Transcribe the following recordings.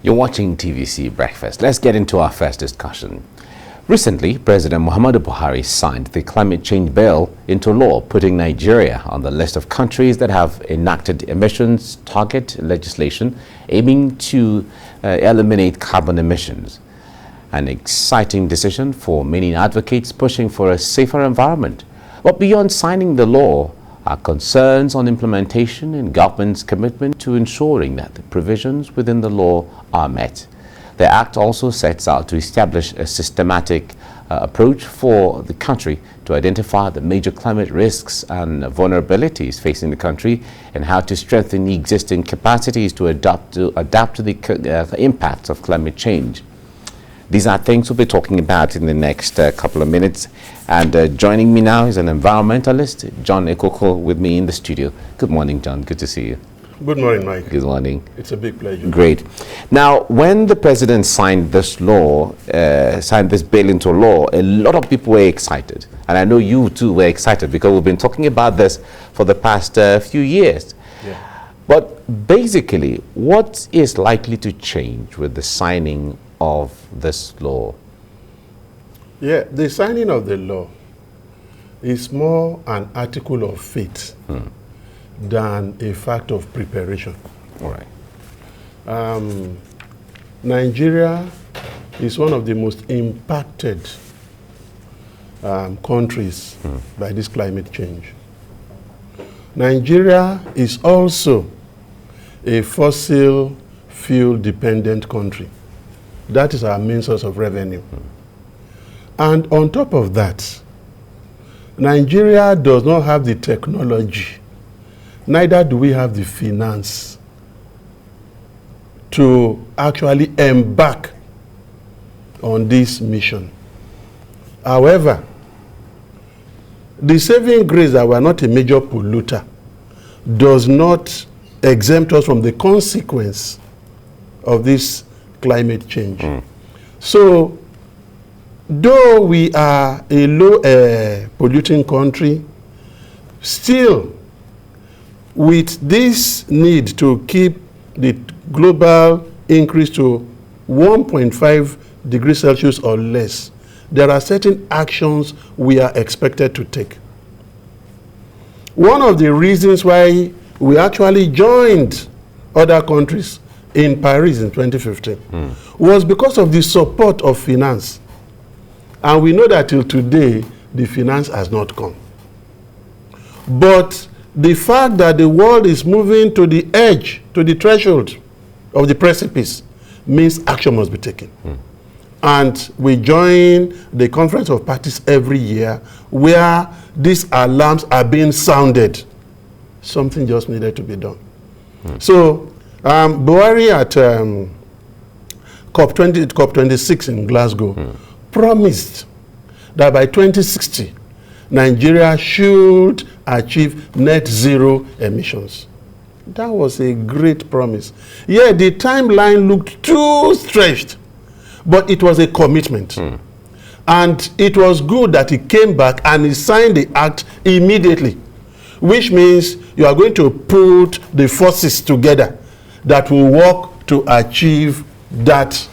You're watching TVC Breakfast. Let's get into our first discussion. Recently, President Muhammadu Buhari signed the climate change bill into law, putting Nigeria on the list of countries that have enacted emissions target legislation aiming to eliminate carbon emissions. An exciting decision for many advocates pushing for a safer environment. But beyond signing the law are concerns on implementation and government's commitment to ensuring that the provisions within the law are met. The Act also sets out to establish a systematic approach for the country to identify the major climate risks and vulnerabilities facing the country and how to strengthen the existing capacities to adapt to the impacts of climate change. These are things we'll be talking about in the next couple of minutes. And joining me now is an environmentalist, John Ekoko, with me in the studio. Good morning, John. Good to see you. Good morning, Mike. Good morning. It's a big pleasure. Great. Now, when the president signed this law, signed this bill into law, a lot of people were excited. And I know you too were excited because we've been talking about this for the past few years. Yeah. But basically, what is likely to change with the signing of this law? Yeah, the signing of the law is more an article of faith than a fact of preparation. All right. Nigeria is one of the most impacted countries by this climate change. Nigeria is also a fossil fuel dependent country. That is our main source of revenue. And on top of that, Nigeria does not have the technology, neither do we have the finance to actually embark on this mission. However, the saving grace that we are not a major polluter does not exempt us from the consequence of this climate change. So, though we are a low polluting country, still with this need to keep the global increase to 1.5 degrees Celsius or less, there are certain actions we are expected to take. One of the reasons why we actually joined other countries in Paris in 2015 was because of the support of finance. And we know that till today, the finance has not come. But the fact that the world is moving to the edge, to the threshold of the precipice, means action must be taken. And we join the Conference of Parties every year where these alarms are being sounded. Something just needed to be done. So, Buhari at COP26 in Glasgow promised that by 2060, Nigeria should achieve net zero emissions. That was a great promise. Yeah, the timeline looked too stretched, but it was a commitment. And it was good that he came back and he signed the act immediately, which means you are going to put the forces together that will work to achieve that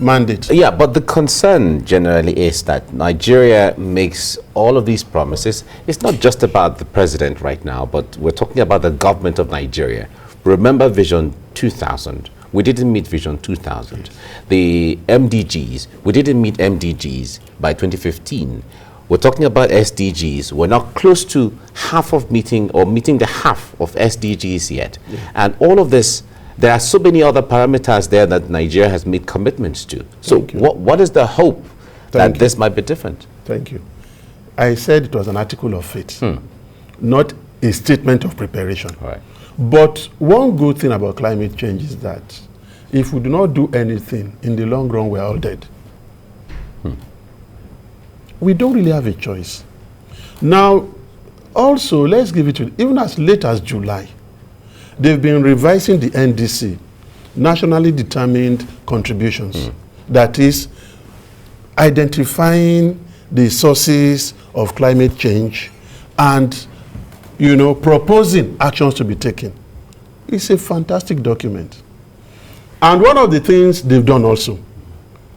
mandate. Yeah, but the concern generally is that Nigeria makes all of these promises. It's not just about the president right now, but we're talking about the government of Nigeria. Remember Vision 2000. We didn't meet Vision 2000. The MDGs, we didn't meet MDGs by 2015. We're talking about SDGs. We're not close to half of meeting the half of SDGs yet. And all of this, there are so many other parameters there that Nigeria has made commitments to. So what is the hope that this might be different? Thank you. I said it was an article of faith, not a statement of preparation. All right. But one good thing about climate change is that if we do not do anything, in the long run, we're all dead. We don't really have a choice. Now, also, let's give it to, even as late as July, they've been revising the NDC, nationally determined contributions. That is, identifying the sources of climate change and, proposing actions to be taken. It's a fantastic document. And one of the things they've done also,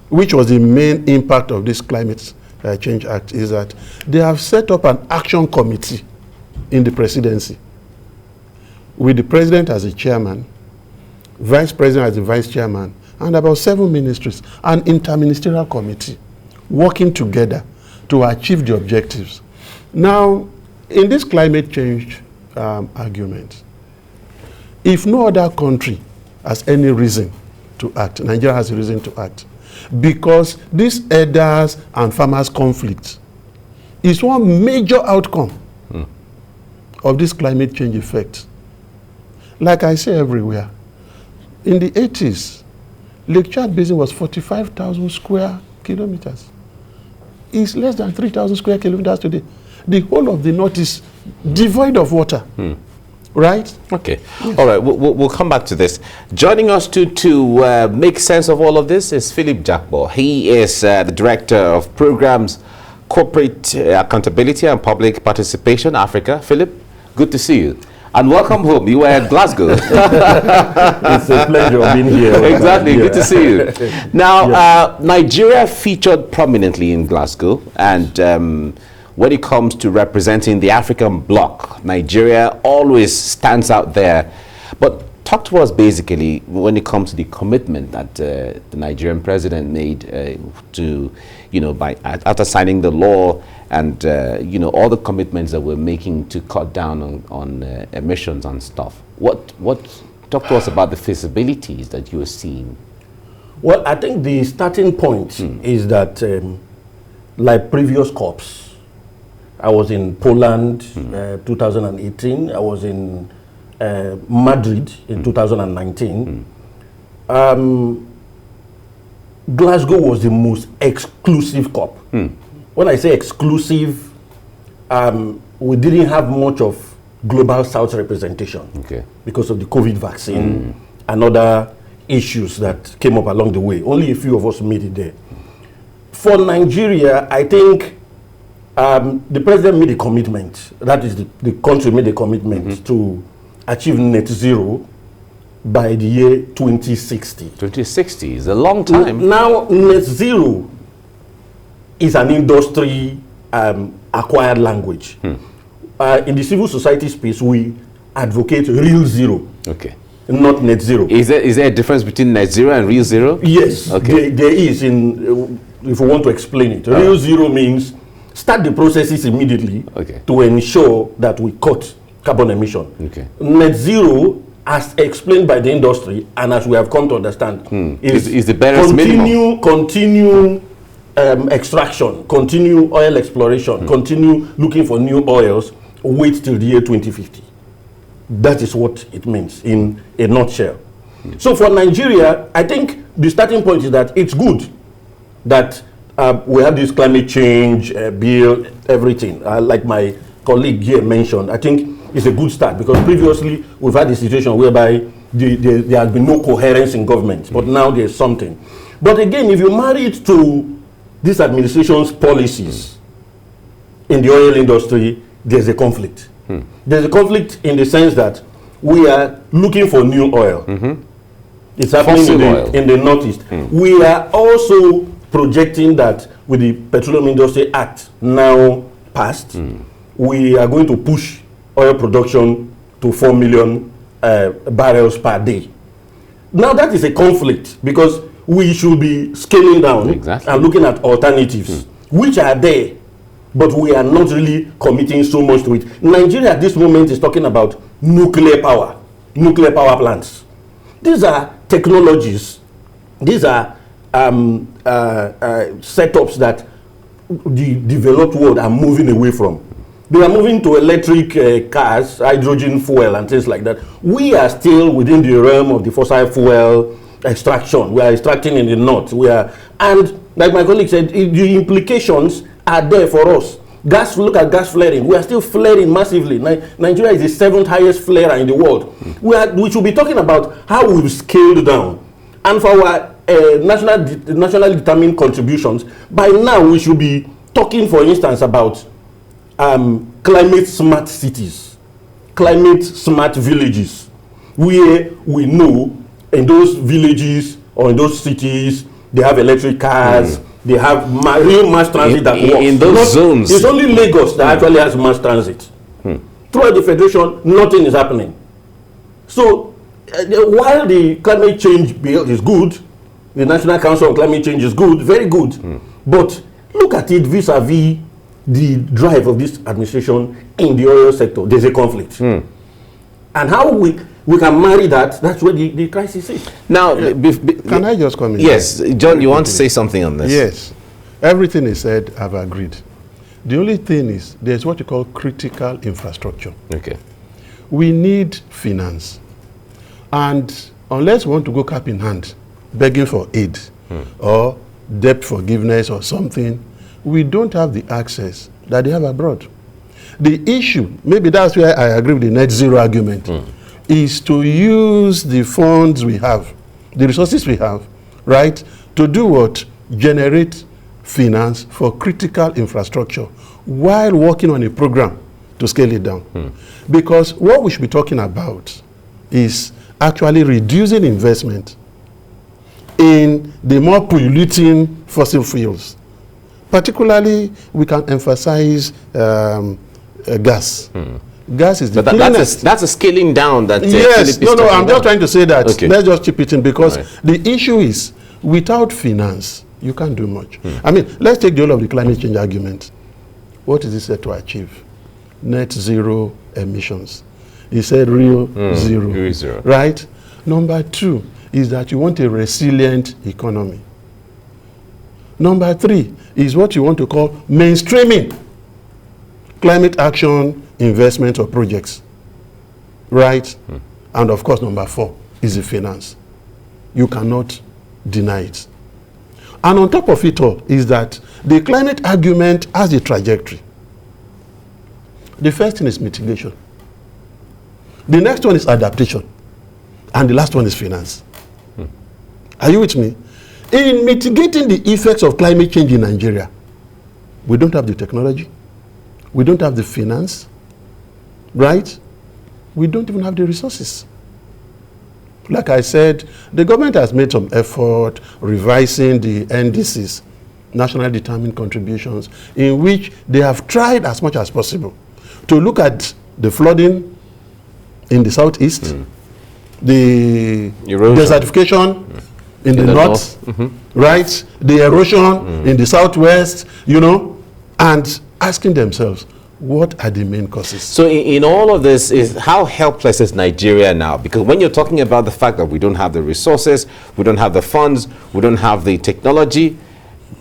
which was the main impact of this Climate Change Act, is that they have set up an action committee in the presidency with the president as the chairman, vice president as the vice chairman, and about 7 ministries, an interministerial committee working together to achieve the objectives. Now, in this climate change argument, if no other country has any reason to act, Nigeria has a reason to act, because this herders and farmers conflict is one major outcome of this climate change effect. Like I say everywhere, in the 80s, Lake Chad Basin was 45,000 square kilometers. It's less than 3,000 square kilometers today. The whole of the north is devoid of water. Right? Okay. Yes. All right. We'll come back to this. Joining us to make sense of all of this is Philip Jakbo. He is the Director of Programs, Corporate Accountability and Public Participation, Africa. Philip, good to see you. And welcome home. You were at Glasgow. It's a pleasure being here. Exactly. Good to see you. Now, yes. Nigeria featured prominently in Glasgow, and when it comes to representing the African bloc, Nigeria always stands out there. But talk to us basically when it comes to the commitment that the Nigerian president made to, after signing the law and, all the commitments that we're making to cut down on emissions and stuff. Talk to us about the feasibilities that you're seeing. Well, I think the starting point is that, like previous COPs, I was in Poland 2018. I was in Madrid in 2019. Glasgow was the most exclusive COP. When I say exclusive, we didn't have much of global South representation because of the COVID vaccine and other issues that came up along the way. Only a few of us made it there. For Nigeria, I think the president made a commitment, that is the country made a commitment to achieve net zero by the year 2060. 2060 is a long time. Now, net zero is an industry acquired language. In the civil society space, we advocate real zero. Okay. Not net zero. Is there a difference between net zero and real zero? Yes. Okay. There is, if we want to explain it. Real zero means start the processes immediately to ensure that we cut carbon emission. Net zero, as explained by the industry and as we have come to understand, is the barest minimum. Continue extraction, continue oil exploration, continue looking for new oils, wait till the year 2050. That is what it means in a nutshell. So for Nigeria, I think the starting point is that it's good that we have this climate change bill, everything. Like my colleague here mentioned, I think it's a good start because previously we've had a situation whereby there has been no coherence in government, but now there's something. But again, if you marry it to this administration's policies in the oil industry, there's a conflict. There's a conflict in the sense that we are looking for new oil. It's happening in the Northeast. We are also projecting that with the Petroleum Industry Act now passed, we are going to push oil production to 4 million barrels per day. Now that is a conflict because we should be scaling down and looking at alternatives, which are there, but we are not really committing so much to it. Nigeria at this moment is talking about nuclear power plants. These are technologies, these are setups that the developed world are moving away from. They are moving to electric cars, hydrogen fuel and things like that. We are still within the realm of the fossil fuel extraction. We are extracting in the north. And like my colleague said, the implications are there for us. Look at gas flaring. We are still flaring massively. Nigeria is the 7th highest flarer in the world. We should be talking about how we've scaled down. And for our nationally determined contributions, by now we should be talking, for instance, about climate smart cities, climate smart villages, where we know in those villages or in those cities, they have electric cars, they have real mass transit that works. In those zones. It's only Lagos that actually has mass transit. Throughout the Federation, nothing is happening. So, while the climate change bill is good, the National Council on Climate Change is good, very good, but look at it vis-a-vis the drive of this administration in the oil sector. There's a conflict. And how we can marry that, that's where the crisis is. Now, can I just come in? Yes, John, you want to say something on this? Yes. Everything is said, I've agreed. The only thing is, there's what you call critical infrastructure. Okay. We need finance. And unless we want to go cap in hand, begging for aid or debt forgiveness or something, we don't have the access that they have abroad. The issue, maybe that's where I agree with the net zero argument, is to use the funds we have, the resources we have, right, to do what? Generate finance for critical infrastructure while working on a program to scale it down. Because what we should be talking about is actually reducing investment in the more polluting fossil fuels. Particularly, we can emphasize gas. Gas is the cleanest. That's a scaling down that yes, Philip is I'm just trying to say that. Okay. Let's just chip it in because the issue is, without finance, you can't do much. I mean, let's take the whole of the climate change argument. What is it said to achieve? Net zero emissions. He said real zero. Real zero. Right? Number two is that you want a resilient economy. Number three is what you want to call mainstreaming climate action investment or projects. Right? And of course, number four is the finance. You cannot deny it. And on top of it all is that the climate argument has a trajectory. The first thing is mitigation. The next one is adaptation. And the last one is finance. Are you with me? In mitigating the effects of climate change in Nigeria, we don't have the technology. We don't have the finance. Right? We don't even have the resources. Like I said, the government has made some effort revising the NDCs, National Determined Contributions, in which they have tried as much as possible to look at the flooding in the southeast, the desertification in the north, right? The erosion in the southwest, you know, and asking themselves, what are the main causes? So in all of this, is how helpless is Nigeria now? Because when you're talking about the fact that we don't have the resources, we don't have the funds, we don't have the technology,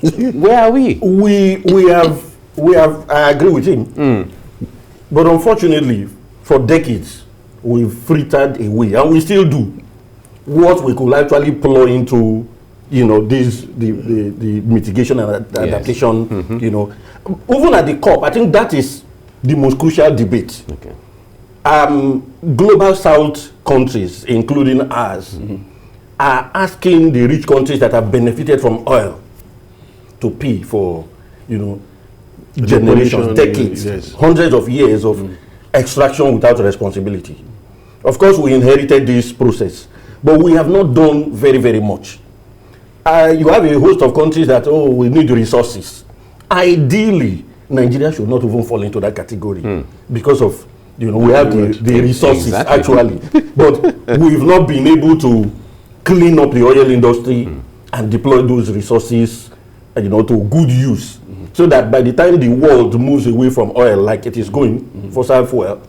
where are we? We have, I agree with him. But unfortunately, for decades, we've frittered away, and we still do, what we could actually plow into, you know, the mitigation and adaptation, you know. Even at the COP, I think that is the most crucial debate. Global South countries, including ours, are asking the rich countries that have benefited from oil to pay for, you know, generations, decades, hundreds of years of extraction without responsibility. Of course, we inherited this process, but we have not done very, very much. You have a host of countries that, oh, we need resources. Ideally, Nigeria should not even fall into that category because of, you know, we have the resources actually, but we've not been able to clean up the oil industry and deploy those resources, you know, to good use, so that by the time the world moves away from oil, like it is going, fossil fuel,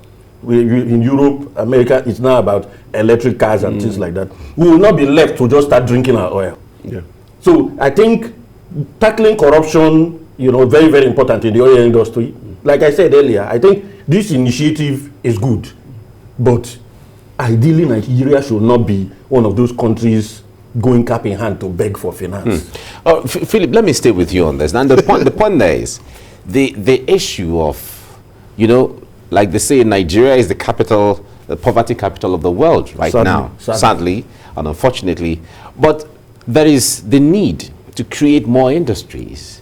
in Europe, America, it's now about electric cars and things like that. We will not be left to just start drinking our oil. So I think tackling corruption, you know, very, very important in the oil industry. Like I said earlier, I think this initiative is good, but ideally Nigeria should not be one of those countries going cap in hand to beg for finance. Philip, let me stay with you on this. And the point there is the issue of, you know, like they say, Nigeria is the capital, the poverty capital of the world right now, sadly and unfortunately. But there is the need to create more industries,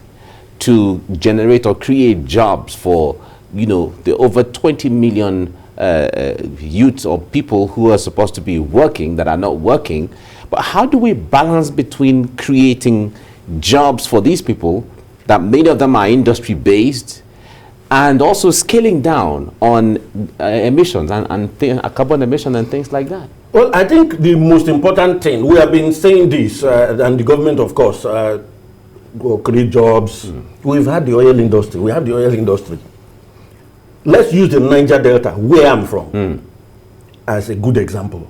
to generate or create jobs for, you know, the over 20 million youths or people who are supposed to be working that are not working. But how do we balance between creating jobs for these people, that many of them are industry-based, and also scaling down on emissions and carbon emission and things like that? Well, I think the most important thing, we have been saying this, and the government, of course, will create jobs. We've had the oil industry. We have the oil industry. Let's use the Niger Delta, where I'm from, as a good example.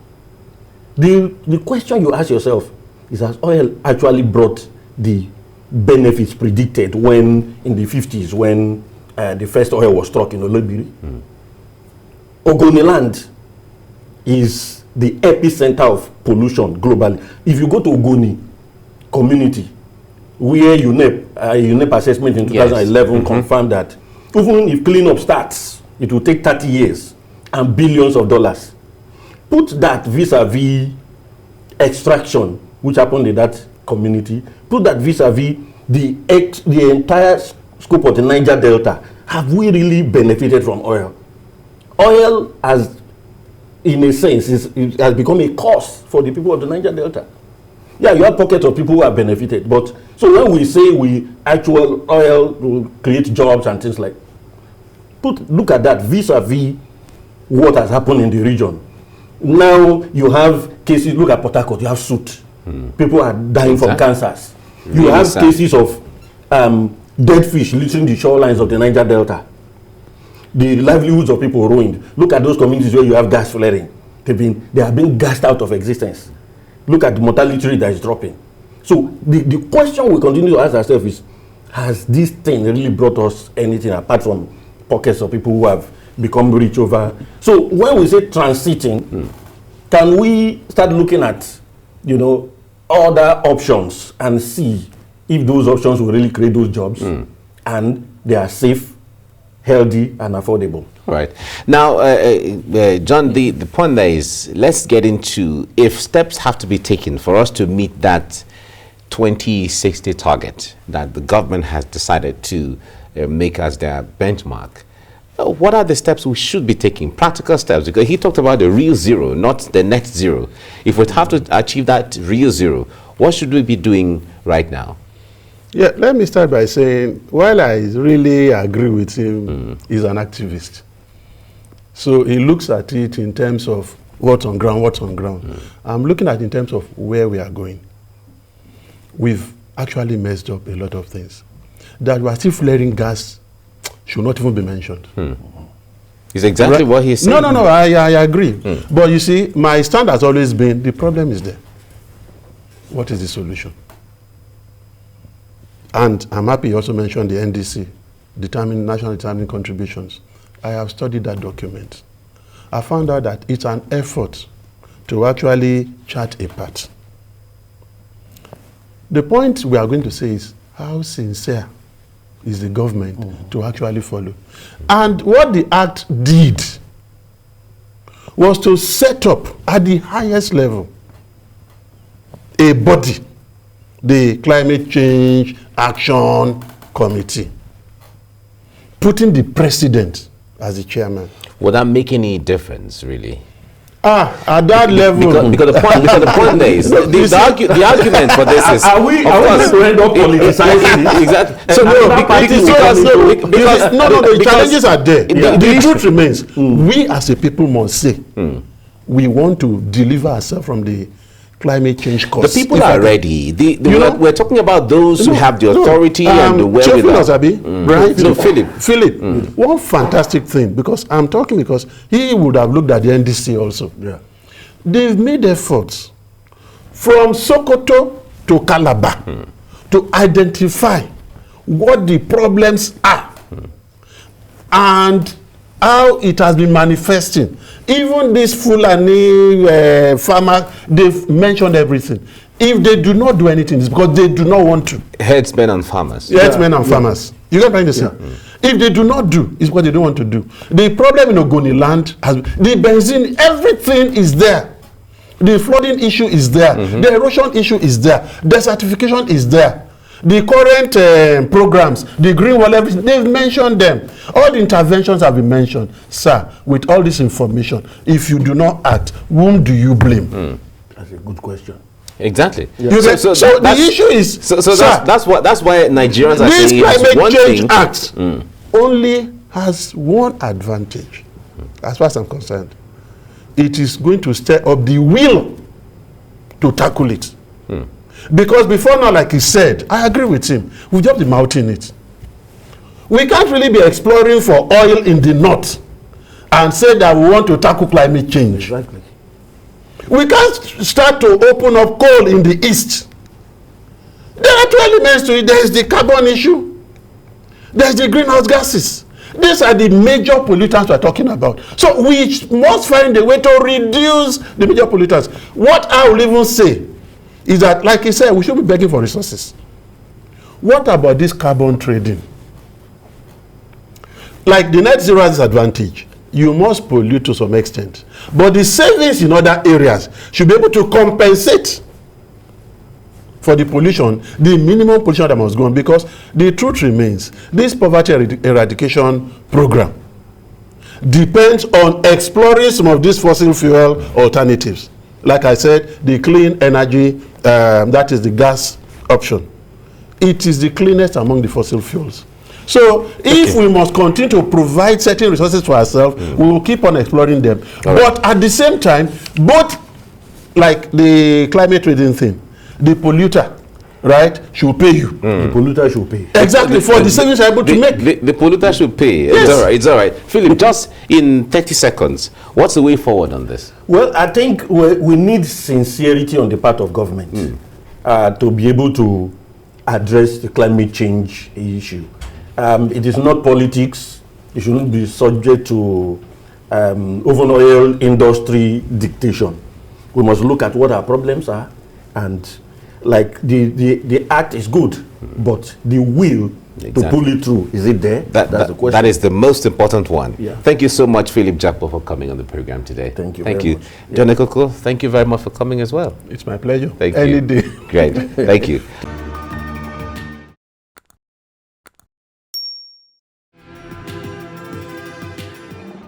The question you ask yourself is, has oil actually brought the benefits predicted when, in the 50s, when the first oil was struck in Olobiri? Ogoniland is the epicenter of pollution globally. If you go to Ogoni community, where UNEP assessment in 2011 confirmed that even if cleanup starts, it will take 30 years and billions of dollars. Put that vis-a-vis extraction, which happened in that community, put that vis-a-vis the entire scope of the Niger Delta. Have we really benefited from oil? Oil has, in a sense, it has become a cost for the people of the Niger Delta. Yeah, you have pockets of people who have benefited, but so when we say actual oil will create jobs and things like, look at that vis-a-vis what has happened in the region. Now you have cases, look at Port Harcourt, you have soot. People are dying from cancers. You have cases of dead fish littering the shorelines of the Niger Delta. The livelihoods of people ruined. Look at those communities where you have gas flaring. They are being gassed out of existence. Look at the mortality rate that is dropping. So the question we continue to ask ourselves is, has this thing really brought us anything apart from pockets of people who have become rich over? So when we say transiting, can we start looking at, other options and see if those options will really create those jobs and they are safe, healthy, and affordable? Right. Now, John, the point there is, let's get into if steps have to be taken for us to meet that 2060 target that the government has decided to make as their benchmark. What are the steps we should be taking? Practical steps, because he talked about the real zero, not the net zero. If we have to achieve that real zero, what should we be doing right now? Yeah, let me start by saying, while I really agree with him, he's an activist. So he looks at it in terms of what's on ground. I'm looking at it in terms of where we are going. We've actually messed up a lot of things. That we are still flaring gas should not even be mentioned. It's exactly what he's saying. No, I agree. But you see, my stand has always been, the problem is there. What is the solution? And I'm happy you also mentioned the NDC, National Determining Contributions. I have studied that document. I found out that it's an effort to actually chart a path. The point we are going to say is, how sincere is the government to actually follow? And what the act did was to set up at the highest level a body, the Climate Change Action Committee, putting the president as the chairman. Would that make any difference, really? At that level. Because the point there is, the argument for this is... Are we going to end up politicizing? Exactly. So the challenges are there. The truth remains, we as a people must say, we want to deliver ourselves from the climate change costs. The people are ready. We're talking about those who have the authority and the wherewithal. Right? No, Philip. One fantastic thing, because I'm talking because he would have looked at the NDC also. Yeah. They've made efforts from Sokoto to Calabar to identify what the problems are and how it has been manifesting. Even this Fulani farmer, they've mentioned everything. If they do not do anything, it's because they do not want to. Headsmen and farmers. Headsmen and farmers. You get what I'm saying? If they do not do, it's because they don't want to do. The problem in Ogoni land, the benzene, everything is there. The flooding issue is there. The erosion issue is there. Desertification is there. The current programs, the green wall, everything, they've mentioned them. All the interventions have been mentioned. Sir, with all this information, if you do not act, whom do you blame? That's a good question. Exactly. Yeah. So the issue is, that's why Nigerians are this saying Climate Change Act only has one advantage, as far as I'm concerned. It is going to stir up the will to tackle it. Because before now, like he said, I agree with him, we've just been mouthing it. We can't really be exploring for oil in the north and say that we want to tackle climate change. Exactly. We can't start to open up coal in the east. There are two elements to it. There is the carbon issue. There is the greenhouse gases. These are the major pollutants we are talking about. So we must find a way to reduce the major pollutants. What I will even say is that, like he said, we should be begging for resources. What about this carbon trading? Like the net zero has disadvantage. You must pollute to some extent. But the savings in other areas should be able to compensate for the pollution, the minimum pollution that must go on. Because the truth remains, this poverty eradication program depends on exploring some of these fossil fuel alternatives. Like I said, the clean energy, that is the gas option. It is the cleanest among the fossil fuels. So if we must continue to provide certain resources for ourselves, we will keep on exploring them. But at the same time, both like the climate trading thing, the polluter, right, should pay you. The polluter should pay. Exactly, for the savings you're able to make. The polluter should pay. Yes. It's all right. Philip, just in 30 seconds, what's the way forward on this? Well, I think we need sincerity on the part of government to be able to address the climate change issue. It is not politics. It shouldn't be subject to over oil industry dictation. We must look at what our problems are, and like the act is good, but the will to pull it through, is it there? That's the question. That is the most important one. Yeah. Thank you so much, Philip Jakpo, for coming on the program today. Thank you. Thank you. Much. John Ekoko, thank you very much for coming as well. It's my pleasure. Thank Any you. day. Great. Thank you.